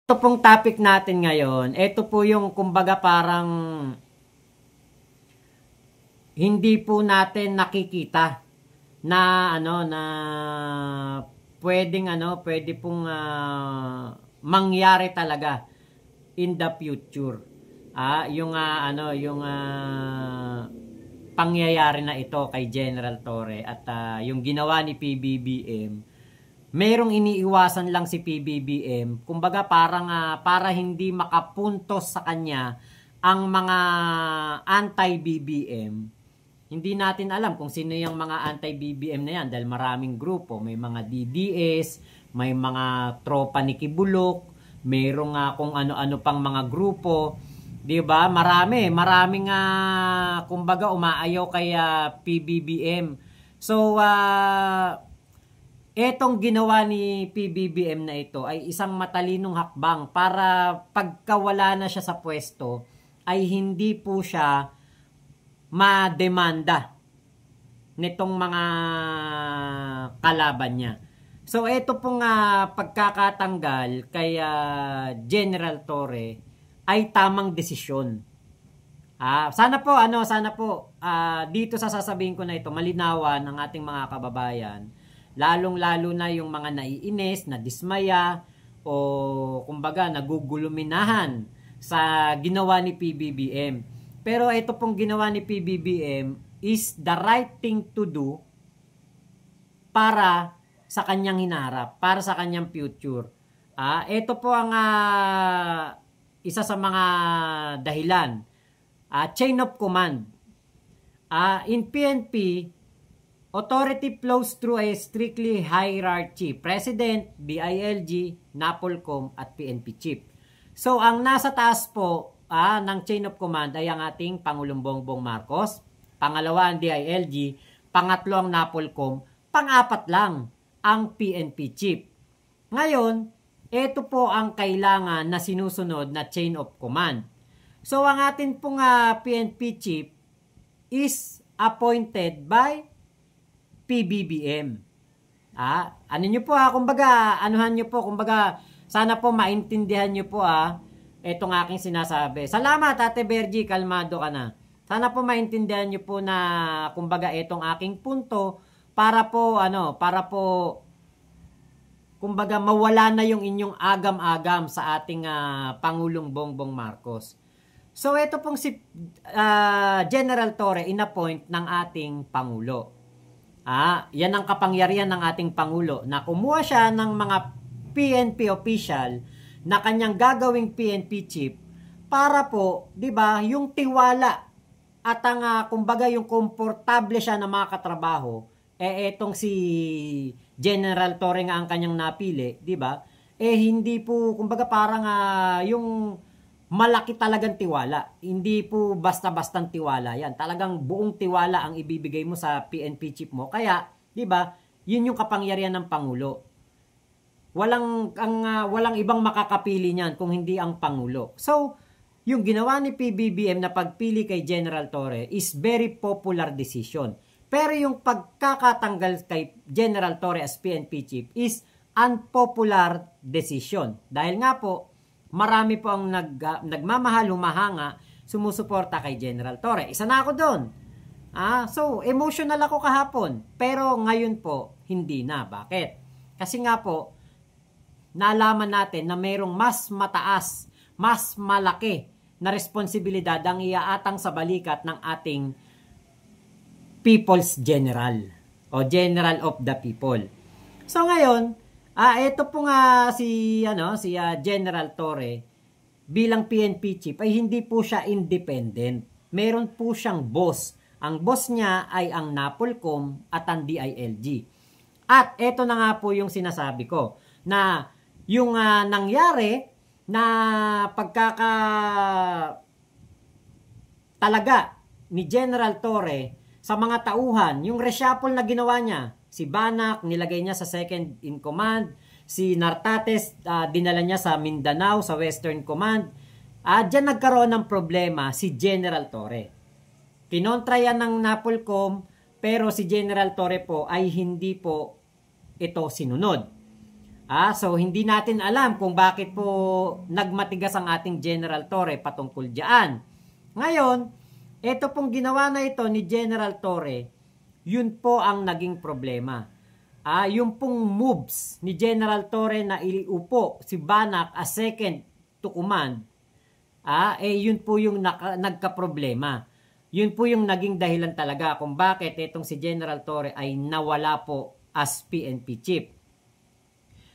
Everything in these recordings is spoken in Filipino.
Ito pong topic natin ngayon, ito po yung kumbaga parang hindi po natin nakikita na na pwede pong mangyari talaga in the future. Yung pangyayari na ito kay General Torre at yung ginawa ni PBBM, merong iniiwasan lang si PBBM. Kumbaga parang para hindi makapuntos sa kanya ang mga anti-BBM. Hindi natin alam kung sino yung mga anti-BBM na yan dahil maraming grupo. May mga DDS, may mga tropa ni Kibulok, mayroong kung ano-ano pang mga grupo. 'Di ba? Maraming kumbaga umaayaw kay PBBM. So etong ginawa ni PBBM na ito ay isang matalinong hakbang para pagkawala na siya sa pwesto ay hindi po siya mademanda nitong mga kalaban niya. So ito pong pagkakatanggal kay General Torre ay tamang desisyon. Sana po dito sa sasabihin ko na ito malinawan ng ating mga kababayan, lalong-lalo na yung mga naiinis, nadismaya o kumbaga naguguluminahan sa ginawa ni PBBM. Pero ito pong ginawa ni PBBM is the right thing to do para sa kanyang hinaharap, para sa kanyang future. Ito po ang isa sa mga dahilan. Chain of command. In PNP, authority flows through a strictly hierarchy. President, DILG, NAPOLCOM, at PNP chief. So, ang nasa taas po ng chain of command ay ang ating Pangulong Bongbong Marcos. Pangalawa ang DILG. Pangatlo ang NAPOLCOM. Pang-apat lang ang PNP chief. Ngayon, ito po ang kailangan na sinusunod na chain of command. So, ang atin pong PNP chief is appointed by PBBM. Ano nyo po kumbaga, anuhan nyo po, kumbaga, sana po maintindihan nyo po itong aking sinasabi. Salamat, Ate Bergie, kalmado ka na. Sana po maintindihan nyo po na, kumbaga, itong aking punto, para po, kumbaga, mawala na yung inyong agam-agam sa ating Pangulong Bongbong Marcos. So, ito pong si General Torre, inappoint ng ating Pangulo. Yan ang kapangyarihan ng ating Pangulo, na kumuha siya ng mga PNP official na kanyang gagawing PNP chief para po, 'di ba, yung tiwala at ang kumbaga yung komportable siya na mga katrabaho, etong si General Torre nga ang kanyang napili, 'di ba? Hindi po kumbaga parang yung malaki talagang tiwala. Hindi po basta-bastang tiwala 'yan. Talagang buong tiwala ang ibibigay mo sa PNP chief mo. Kaya, 'di ba? 'Yun yung kapangyarihan ng Pangulo. Walang ibang makakapili niyan kung hindi ang Pangulo. So, yung ginawa ni PBBM na pagpili kay General Torre is very popular decision. Pero yung pagkakatanggal kay General Torre as PNP chief is unpopular decision. Dahil nga po, marami po ang nagmamahal, humahanga, sumusuporta kay General Torre. Isa na ako doon. So, emotional ako kahapon. Pero ngayon po, hindi na. Bakit? Kasi nga po, nalaman natin na mayroong mas mataas, mas malaki na responsibilidad ang iaatang sa balikat ng ating People's General o General of the People. So ngayon, ito po nga si General Torre bilang PNP chief ay hindi po siya independent. Meron po siyang boss. Ang boss niya ay ang NAPOLCOM at ang DILG. At ito na nga po yung sinasabi ko na yung nangyari na talaga ni General Torre sa mga tauhan, yung reshuffle na ginawa niya, si Banak nilagay niya sa second in command, si Nartates dinala niya sa Mindanao, sa Western Command. Diyan nagkaroon ng problema si General Torre. Kinontra yan ng NAPOLCOM, pero si General Torre po ay hindi po ito sinunod. So hindi natin alam kung bakit po nagmatigas ang ating General Torre patungkol diyan. Ngayon, ito pong ginawa na ito ni General Torre, yun po ang naging problema. Yung pong moves ni General Torre na iliupo si Banac as second to command, yun po yung nagka-problema. Yun po yung naging dahilan talaga kung bakit itong si General Torre ay nawala po as PNP chief.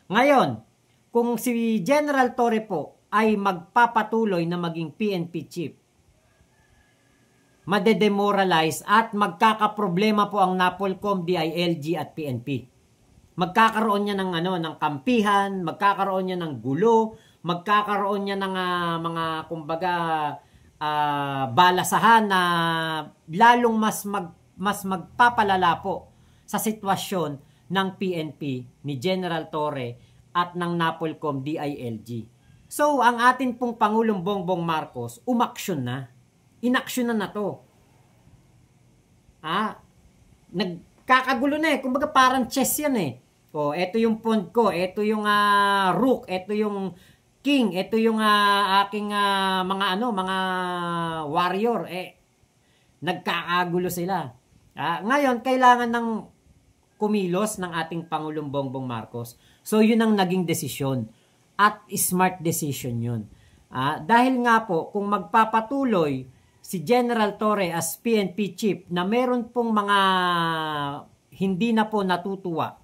Ngayon, kung si General Torre po ay magpapatuloy na maging PNP chief, madedemoralize at magkakaproblema po ang NAPOLCOM, DILG at PNP. Magkakaroon niya ng kampihan, magkakaroon niya ng gulo, magkakaroon niya ng mga kumbaga balasahan na lalong mas magpapalala po sa sitwasyon ng PNP ni General Torre at ng NAPOLCOM, DILG. So, ang atin pong Pangulong Bongbong Marcos, umaksyon na. Inaksyonan na to. Nagkakagulo na Kumbaga parang chess yan eto yung pawn ko, eto yung rook, eto yung king, eto yung aking mga warrior. Nagkakagulo sila. Ngayon, kailangan ng kumilos ng ating Pangulong Bongbong Marcos. So, yun ang naging desisyon. At smart decision yun. Dahil nga po, kung magpapatuloy si General Torre as PNP chief na meron pong mga hindi na po natutuwa,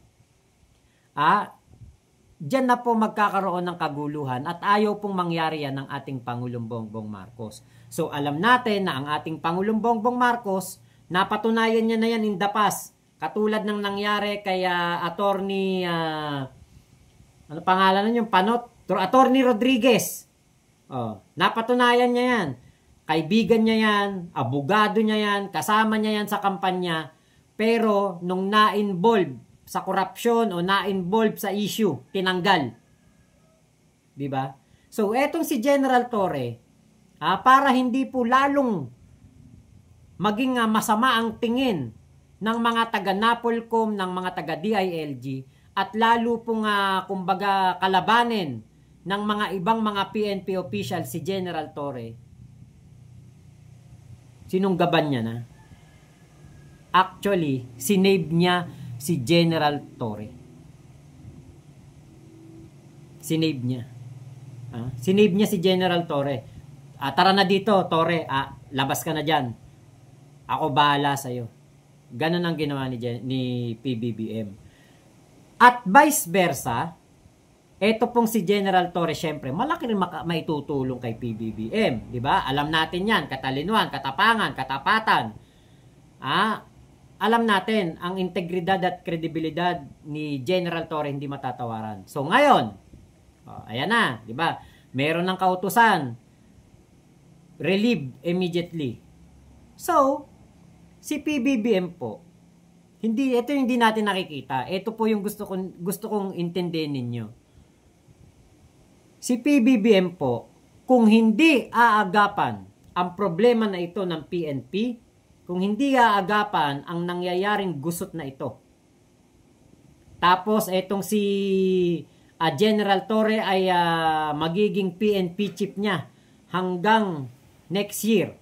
diyan na po magkakaroon ng kaguluhan at ayaw pong mangyari yan ng ating Pangulong Bongbong Marcos. So alam natin na ang ating Pangulong Bongbong Marcos, napatunayan niya na yan in the past. Katulad ng nangyari kay attorney, ano pangalan nun yung panot? Attorney Rodriguez. Napatunayan niya yan. Kaibigan niya yan, abogado niya yan, kasama niya yan sa kampanya. Pero nung na-involve sa korupsyon o na-involve sa issue, tinanggal. Diba? So, etong si General Torre, para hindi po lalong maging masama ang tingin ng mga taga-NAPOLCOM, ng mga taga-DILG, at lalo pong kumbaga kalabanin ng mga ibang mga PNP official si General Torre, sinunggaban niya na. Actually, sinave niya si General Torre. Sinave niya. Sinave niya si General Torre. Tara na dito, Torre. Labas ka na dyan. Ako bahala sa'yo. Ganon ang ginawa ni PBBM. At vice versa, eto pong si General Torre, syempre, malaki rin maitutulong kay PBBM. Diba? Alam natin yan. Katalinuhan, katapangan, katapatan. Alam natin, ang integridad at kredibilidad ni General Torre hindi matatawaran. So ngayon, ayan na, di ba? Meron ng kautusan, relieved immediately. So, si PBBM po, ito yung hindi natin nakikita. Ito po yung gusto kong intindihin ninyo. Si PBBM po, kung hindi aagapan ang problema na ito ng PNP, kung hindi aagapan ang nangyayaring gusot na ito. Tapos etong si General Torre ay magiging PNP chief niya hanggang next year.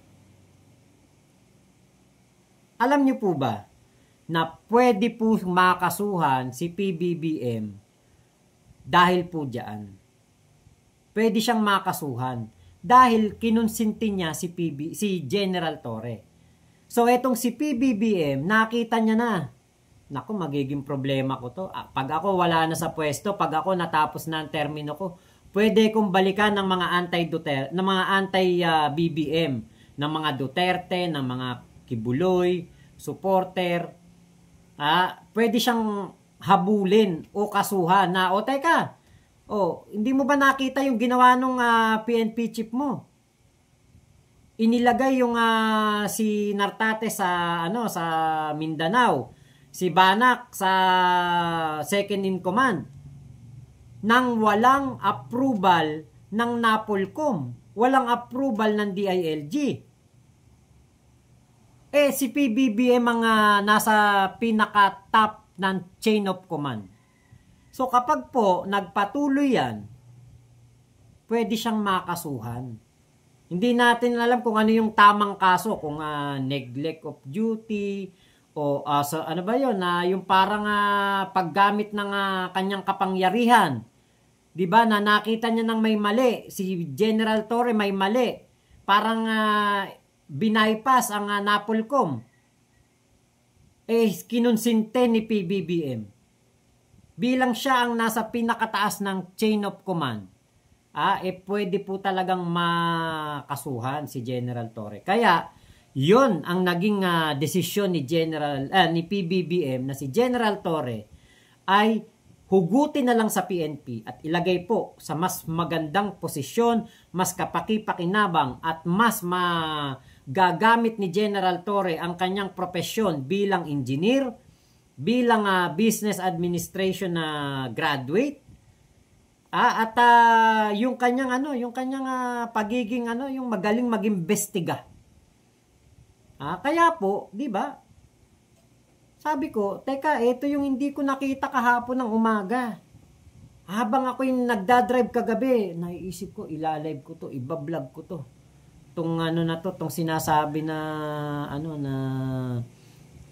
Alam niyo po ba na pwede po makasuhan si PBBM dahil po diyan. Pwede siyang makasuhan dahil kinonsinti niya si General Torre. So, etong si PBBM, nakita niya na, naku, magiging problema ko to. Pag ako wala na sa pwesto, pag ako natapos na ang termino ko, pwede kong balikan ng mga anti-Duterte, ng mga anti-BBM, ng mga Duterte, ng mga Kibuloy, supporter. Pwede siyang habulin o kasuhan na, teka, hindi mo ba nakita yung ginawa nung PNP chief mo? Inilagay yung si Nartate sa Mindanao, si Banac sa second in command nang walang approval ng NAPOLCOM, walang approval ng DILG. Si PBBM ang nasa pinaka-top ng chain of command. So kapag po nagpatuloy yan, pwede siyang makasuhan. Hindi natin alam kung ano yung tamang kaso, kung neglect of duty, o ano ba yun, yung parang paggamit ng kanyang kapangyarihan. 'Di ba, na nakita niya ng may mali, si General Torre may mali. Parang binaypass ang NAPOLCOM. Kinunsinte ni PBBM. Bilang siya ang nasa pinakataas ng chain of command. Pwede po talagang makasuhan si General Torre. Kaya, yun ang naging desisyon ni PBBM na si General Torre ay hugutin na lang sa PNP at ilagay po sa mas magandang posisyon, mas kapaki-pakinabang at mas magagamit ni General Torre ang kanyang profesyon bilang engineer, bilang business administration na graduate, at yung kanyang pagiging yung magaling mag-imbestiga. Kaya po, 'di ba? Sabi ko, teka, ito yung hindi ko nakita kahapon ng umaga. Habang ako yung nagdadrive kagabi, naiisip ko, ilalive ko to, ibablog ko to. Tong tong sinasabi na na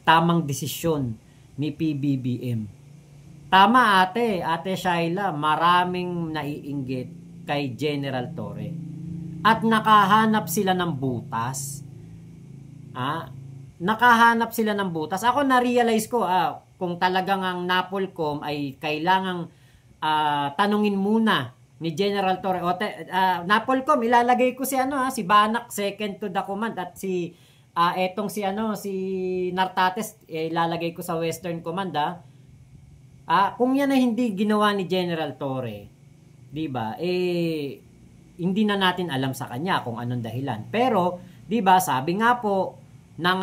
tamang desisyon ni PBBM. Tama ate Shaila, maraming naiinggit kay General Torre. At nakahanap sila ng butas. Nakahanap sila ng butas. Ako na-realize ko, kung talagang ang NAPOLCOM ay kailangang tanungin muna ni General Torre. NAPOLCOM, ilalagay ko si si Banak second to the command at si si Nartates ilalagay ko sa Western Command. Kung yan ay hindi ginawa ni General Torre, 'di ba? Hindi na natin alam sa kanya kung anong dahilan. Pero, 'di ba, sabi nga po ng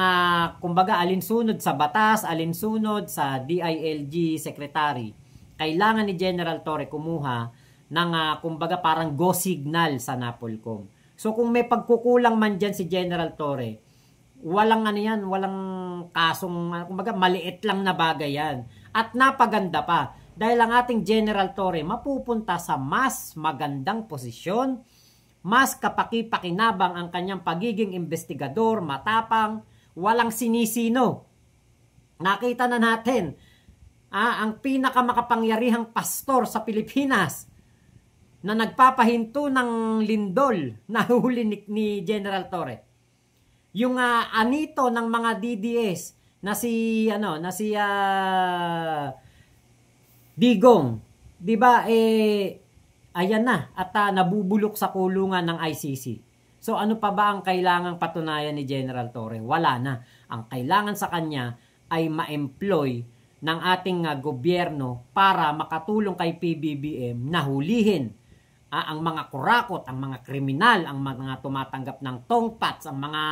kumbaga alinsunod sa batas, alinsunod sa DILG secretary, kailangan ni General Torre kumuha ng kumbaga parang go signal sa NAPOLCOM. So kung may pagkukulang man dyan si General Torre, walang walang kasong kumbaga maliit lang na bagay yan. At napaganda pa dahil ang ating General Torre mapupunta sa mas magandang posisyon, mas kapaki-pakinabang ang kanyang pagiging investigador, matapang, walang sinisino. Nakita na natin, ang pinakamakapangyarihang pastor sa Pilipinas na nagpapahinto ng lindol na huli ni General Torre. Yung anito ng mga DDS na si Digong, 'di ba ayan na at nabubulok sa kulungan ng ICC. So ano pa ba ang kailangang patunayan ni General Torre? Wala na. Ang kailangan sa kanya ay ma-employ ng ating gobyerno para makatulong kay PBBM na hulihin ang mga kurakot, ang mga kriminal, ang mga tumatanggap ng tongpats, ang mga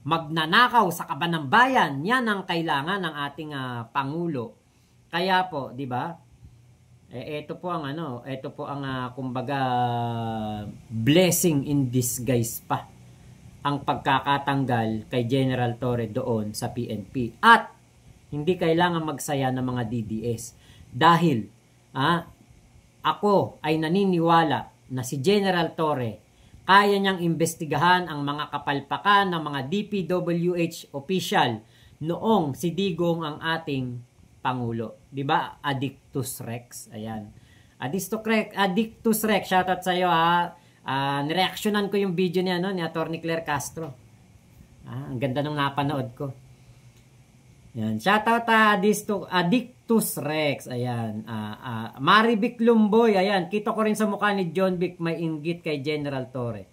magnanakaw sa kaban ng bayan. Yan ang kailangan ng ating Pangulo. Kaya po, 'di ba? Ito po ang kumbaga blessing in disguise pa ang pagkakatanggal kay General Torre doon sa PNP. At hindi kailangan magsaya ng mga DDS dahil ako ay naniniwala na si General Torre kaya niyang imbestigahan ang mga kapalpakan ng mga DPWH official noong si Digong ang ating Pangulo. 'Di ba? Addictus Rex. Ayan. Addictus Rex. Shoutout sa iyo nireaksyonan ko yung video niya ni Attorney Claire Castro. Ang ganda nung napanood ko. Ayan. Shoutout Addictus Rex. Ayan. Marivic Lumboy. Ayan. Kita ko rin sa mukha ni John Vic may inggit kay General Torre.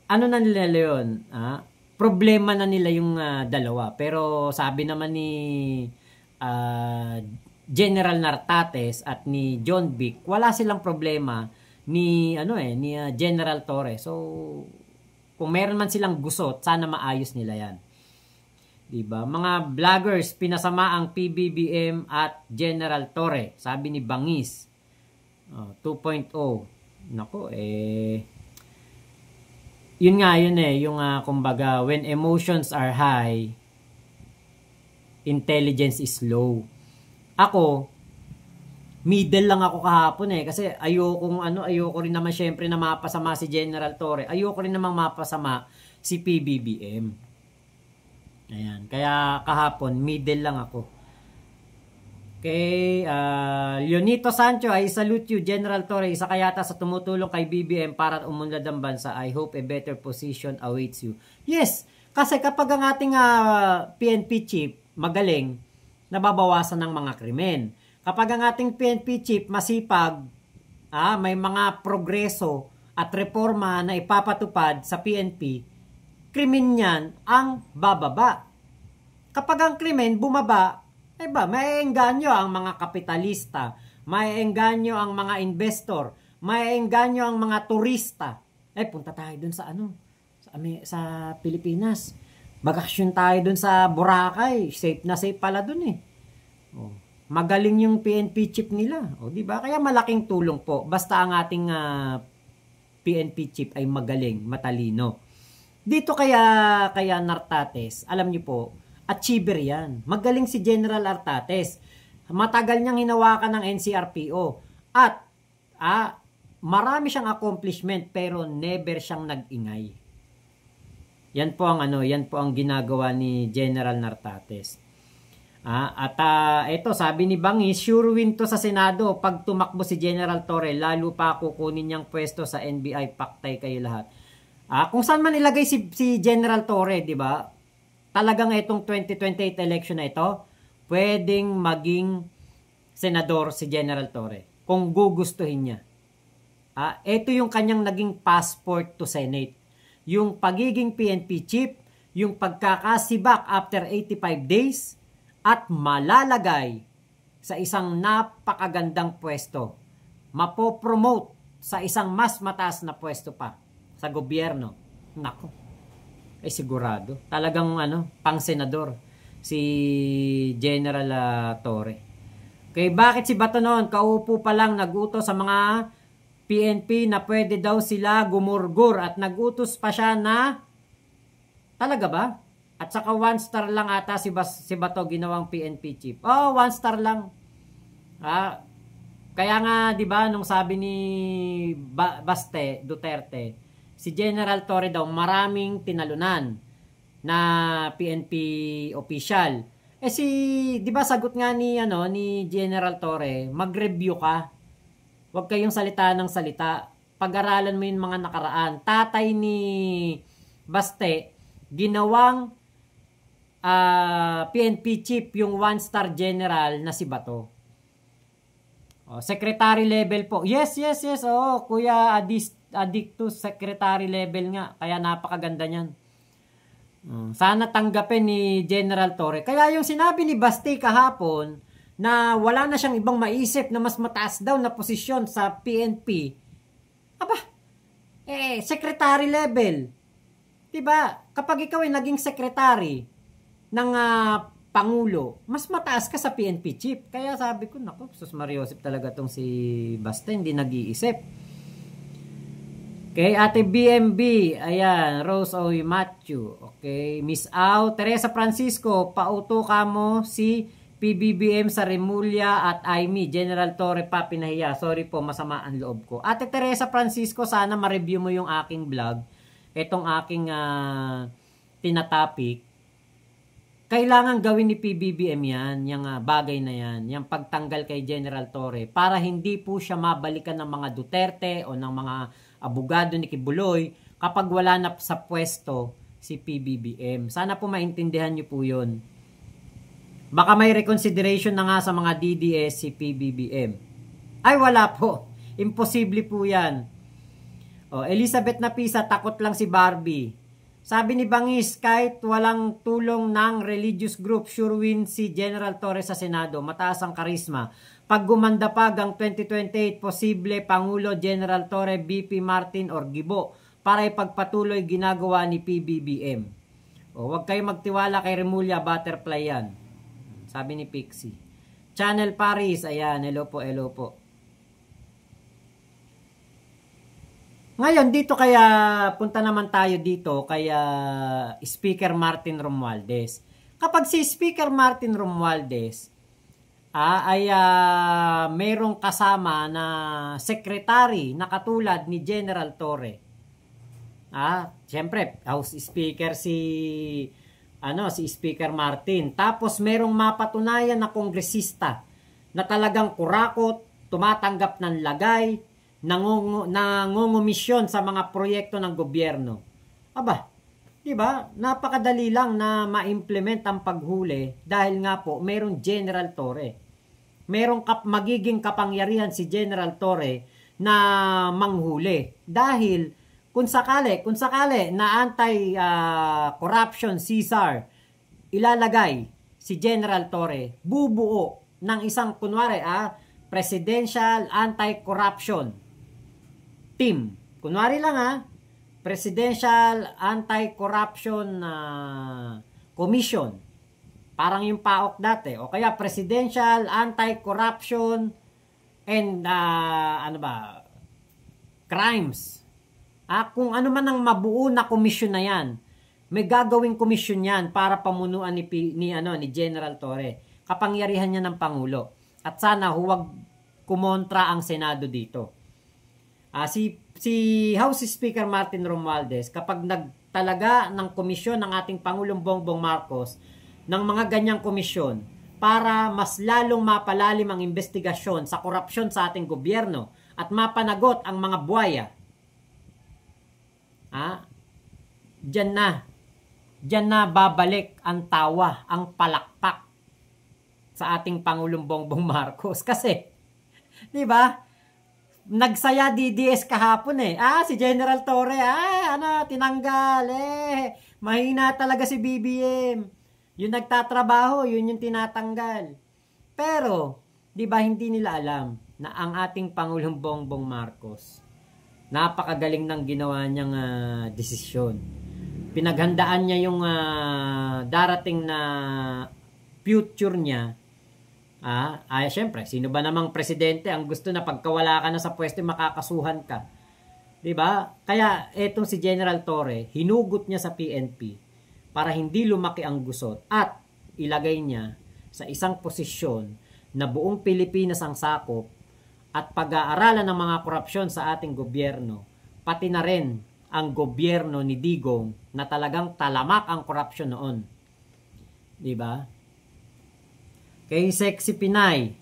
Ano na nila yun? Problema na nila yung dalawa. Pero sabi naman ni General Nartates at ni John Vic, wala silang problema ni General Torre. So kung meron man silang gusot, sana maayos nila yan. Diba? Mga vloggers, pinasama ang PBBM at General Torre. Sabi ni Bangis. 2.0. Nako, yun yung kumbaga, when emotions are high, intelligence is low. Ako, Middle lang ako kahapon eh. Kasi ayoko rin naman syempre na mapasama si General Torre. Ayoko rin naman mapasama si PBBM. Ayan. Kaya kahapon, middle lang ako. Okay. Leonito Sancho, I salute you, General Torre. Isa ka yata sa tumutulong kay BBM para umunlad ang bansa. I hope a better position awaits you. Yes. Kasi kapag ang ating PNP chief magaling, nababawasan ng mga krimen. Kapag ang ating PNP chief masipag, may mga progreso at reforma na ipapatupad sa PNP, krimen niyan ang bababa. Kapag ang krimen bumaba, maiengganyo ang mga kapitalista, maiengganyo ang mga investor, maiengganyo ang mga turista. Punta tayo dun sa sa Pilipinas. Bakasyon tayo dun sa Boracay. Safe na safe pala dun eh. Magaling yung PNP chief nila. Di ba? Kaya malaking tulong po. Basta ang ating PNP chief ay magaling, matalino. Dito kaya Nartates, alam niyo po, achiever yan. Magaling si General Artates. Matagal niyang hinawakan ng NCRPO. At marami siyang accomplishment pero never siyang nag-ingay. Yan po ang ginagawa ni General Nartates. Ito, sabi ni Bangis, sure win to sa Senado pag tumakbo si General Torre, lalo pa kukunin niyang pwesto sa NBI, paktay kayo lahat. Kung saan man ilagay si General Torre, di ba? Talagang itong 2028 election na ito, pwedeng maging senador si General Torre kung gugustuhin niya. Ito yung kanyang naging passport to Senate. Yung pagiging PNP chief, yung pagkakasibak after 85 days, at malalagay sa isang napakagandang pwesto. Mapopromote sa isang mas mataas na pwesto pa sa gobyerno. Nako. Sigurado. Talagang pang senador si General Torre. Okay, bakit si Bato noon kaupo pa lang nagutos sa mga PNP na pwede daw sila gumurgur at nagutos pa siya na talaga ba? At saka 1 star lang ata si Bato ginawang PNP chief. 1 star lang. Kaya nga 'di ba nung sabi ni Baste Duterte, si General Torre daw maraming tinalunan na PNP official. 'di ba sagot nga ni General Torre, mag-review ka. Huwag kayong salita ng salita. Pag-aralan mo 'yung mga nakaraan. Tatay ni Baste ginawang PNP chief yung 1-star general na si Bato. Secretary level po. Yes. Kuya Adictus, secretary level nga. Kaya napakaganda niyan. Sana tanggapin ni General Torre. Kaya yung sinabi ni Basti kahapon na wala na siyang ibang maisip na mas mataas daw na posisyon sa PNP. Secretary level. Diba? Kapag ikaw ay naging secretary ng Pangulo, mas mataas ka sa PNP chief. Kaya sabi ko, naku, sus Mariosip talaga tong si Basta, hindi nag-iisip. Okay, Ate BMB, ayan, Rose Oy Matthew, okay, Miss Au, Teresa Francisco, pauto ka mo si PBBM sa Remulla at Aimee, General Torre pa pinahiya. Sorry po, masama ang loob ko. Ate Teresa Francisco, sana ma-review mo yung aking vlog, itong aking tinatopic. Kailangan gawin ni PBBM yan, yung bagay na yan, yung pagtanggal kay General Torre para hindi po siya mabalikan ng mga Duterte o ng mga abogado ni Kibuloy kapag wala na sa pwesto si PBBM. Sana po maintindihan niyo po yun. Baka may reconsideration na nga sa mga DDS si PBBM. Ay wala po. Imposible po yan. Elizabeth Napisa, takot lang si Barbie. Sabi ni Bangis, kahit walang tulong ng religious group, sure win si General Torre sa Senado. Mataas ang karisma. Pag gumanda pa ang 2028, posible Pangulo General Torre, BP Martin or Gibo para ipagpatuloy ginagawa ni PBBM. Huwag kayo magtiwala kay Remulla, butterfly yan. Sabi ni Pixie. Channel Paris, ayan, hello po. Ngayon, dito kaya, punta naman tayo dito kaya Speaker Martin Romualdez. Kapag si Speaker Martin Romualdez merong kasama na secretary na katulad ni General Torre. Siyempre, House Speaker si Speaker Martin. Tapos merong mapatunayan na kongresista na talagang kurakot, tumatanggap ng lagay, nangungumisyon sa mga proyekto ng gobyerno. Aba, di ba? Napakadali lang na ma-implement ang paghuli dahil nga po merong General Torre. Merong magiging kapangyarihan si General Torre na manghuli. Dahil kung sakali na anti-corruption Caesar ilalagay si General Torre, bubuo ng isang kunwari Presidential Anti-Corruption Team. Kunwari lang Presidential Anti-Corruption Commission. Parang yung PAOK dati. O kaya Presidential Anti-Corruption and Crimes. Kung ano man ang mabuo na komisyon na yan, may gagawing komisyon yan para pamunuan ni General Torre. Kapangyarihan niya ng Pangulo. At sana huwag kumontra ang Senado dito. Si House Speaker Martin Romualdez, kapag nagtalaga ng komisyon ng ating Pangulong Bongbong Marcos, ng mga ganyang komisyon, para mas lalong mapalalim ang investigasyon sa korupsyon sa ating gobyerno at mapanagot ang mga buwaya, Diyan na babalik ang tawa, ang palakpak sa ating Pangulong Bongbong Marcos. Kasi, di ba, nagsaya DDS kahapon si General Torre, tinanggal, mahina talaga si BBM. Yung nagtatrabaho, yun yung tinatanggal. Pero, di ba hindi nila alam na ang ating Pangulong Bongbong Marcos, napakagaling ng ginawa niyang desisyon. Pinaghandaan niya yung darating na future niya. Syempre, sino ba namang presidente ang gusto na pagkawala ka na sa pwesto makakasuhan ka? 'Di ba? Kaya etong si General Torre, hinugot niya sa PNP para hindi lumaki ang gusot at ilagay niya sa isang posisyon na buong Pilipinas ang sakop at pag-aaralan ng mga korupsyon sa ating gobyerno, pati na rin ang gobyerno ni Digong na talagang talamak ang korupsyon noon. 'Di ba? Kay Sexy Pinay,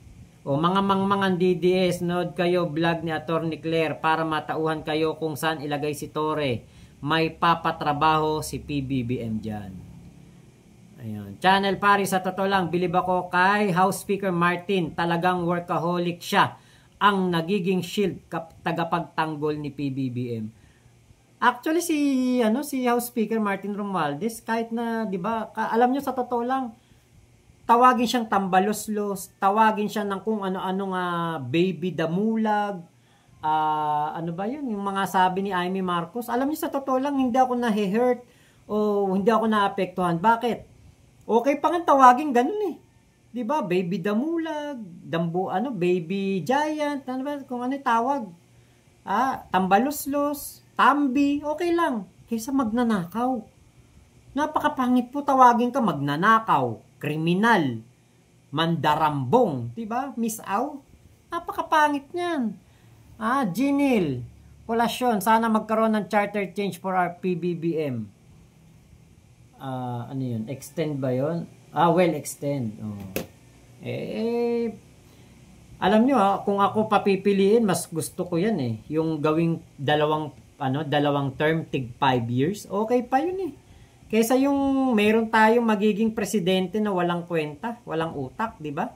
mga mangmangan DDS, nood kayo vlog ni Atty. Claire para matauhan kayo kung saan ilagay si Torre. May papatrabaho si PBBM dyan. Ayun. Channel pari, sa totoo lang, bilib ako kay House Speaker Martin. Talagang workaholic siya. Ang nagiging shield tagapagtanggol ni PBBM. Actually, si House Speaker Martin Romualdez, kahit na, di ba, alam nyo sa totoo lang, tawagin siyang tambaloslos, tawagin siya ng kung ano-ano baby damulag, ano ba yun, yung mga sabi ni Amy Marcos. Alam niyo sa totoo lang, hindi ako na-hurt o hindi ako naapektuhan. Bakit? Okay pa nga tawagin ganun di ba? Baby damulag, baby giant, ano ba, kung ano tawag. Tambaloslos, tambi, okay lang. Kaysa magnanakaw. Napakapangit po tawagin ka magnanakaw, kriminal, mandarambong, di ba? Misaw. Napakapangit niyan. Ginil, Polasyon, sana magkaroon ng charter change for our PBBM. Ano yun? Extend ba yun? Well, extend. Alam nyo kung ako papipiliin, mas gusto ko yan yung gawing dalawang term, tig 5 years. Okay pa yun Kaysa yung meron tayong magiging presidente na walang kwenta, walang utak, di ba?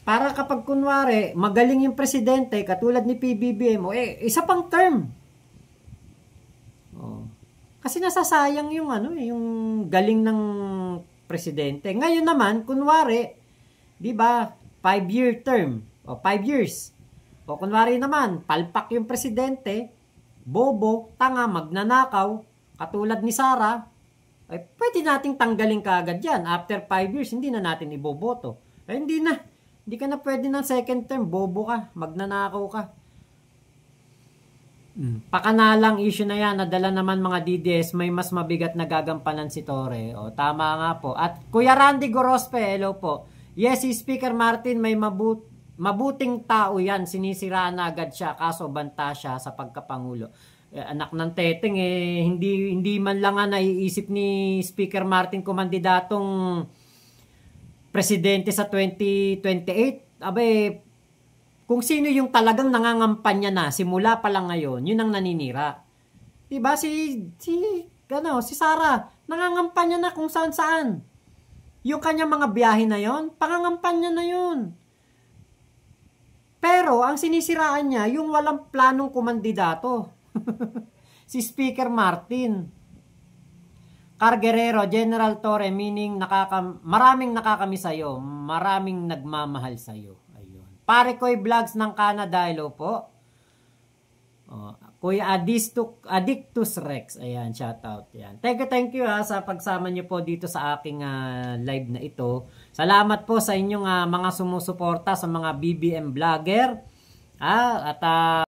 Para kapag kunwari, magaling yung presidente, katulad ni PBBM, isa pang term. Kasi nasasayang yung yung galing ng presidente. Ngayon naman, kunwari, di ba, 5-year term, 5 years. O kunwari naman, palpak yung presidente, bobo, tanga, magnanakaw, katulad ni Sara, pwede nating tanggalin kaagad yan. After 5 years, hindi na natin iboboto. Hindi na. Hindi ka na pwede ng second term. Bobo ka. Magnanakaw ka. Pakanalang issue na yan. Nadala naman mga DDS. May mas mabigat na gagampanan si Torre. Tama nga po. At Kuya Randy Gorospe, hello po. Yes, si Speaker Martin may mabuting tao yan. Sinisiraan na agad siya kaso banta siya sa pagkapangulo. Anak ng teteng hindi man lang nga naiisip ni Speaker Martin kumandidatong presidente sa 2028. Abe, kung sino yung talagang nangangampanya na simula pa lang ngayon, yun ang naninira. Diba si Sara, nangangampanya na kung saan. Yung kanyang mga biyahe na yon, pangangampanya na yun. Pero ang sinisiraan niya, yung walang planong kumandidato. Si Speaker Martin. Carguerero, General Torre, meaning maraming nakakamiss sa'yo, maraming nagmamahal sa'yo. Ayun. Pare Koy Vlogs ng Canada, hello po. Kuya Addictus Rex, ayan, shout out. Yan. Thank you sa pagsama niyo po dito sa aking live na ito. Salamat po sa inyong mga sumusuporta sa mga BBM vlogger. At